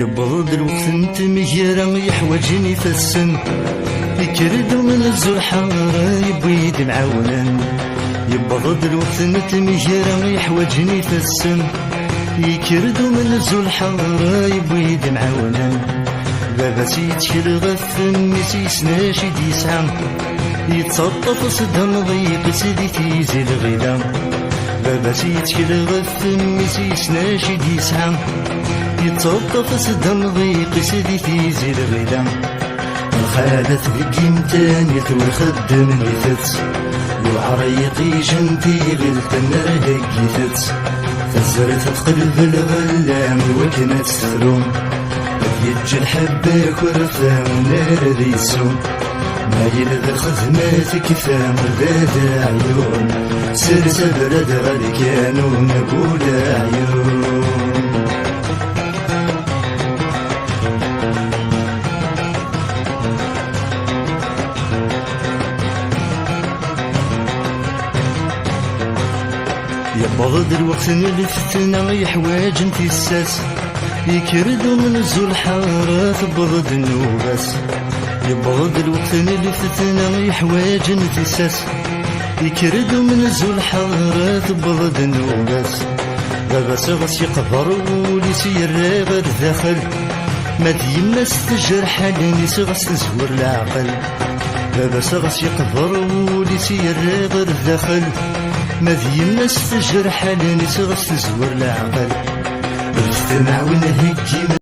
يبغض الوقت انت مهيرا يحوجني في السن يكرد من الزول حارة يبيد معاونا يبغض الوقت انت مهيرا يحوجني في السن يكرد من الزول حارة يبيد معاونا بابا سيتشيل غفن سيسناش يسعى يتصطف صدام ضيق سيدي تيزي الغدا بابا سيتشيل غفن سيسناش يسعى يتصطف صدام ضيق سيدي تيزي الغدا الخالة بكيمتان يثوي خدم نيثت وعريقي جنتي غلت النار هكيثت فزرت تقلب الغلام وكنت تثروم يجي الحباك ورفام نار ريسوم ما يلغى خدمات كفام بدا عيون سرس برد غد كانوا نقول عيون يبغض الوقت اللي فتنا يحواج انتي الساس يكردو من الزول حارة تبغض النوباس يبغض الوقت اللي فتنا يحواج انتي الساس يكردو من الزول حارة تبغض النوباس بابا سغس يقبر وليسير غير داخل ما ديماس تجرح لاني سغس تزور العقل بابا سغس يقبر وليسير غير داخل ما ديماس تجرح لاني سغس تزور العقل اجتمع ونهجي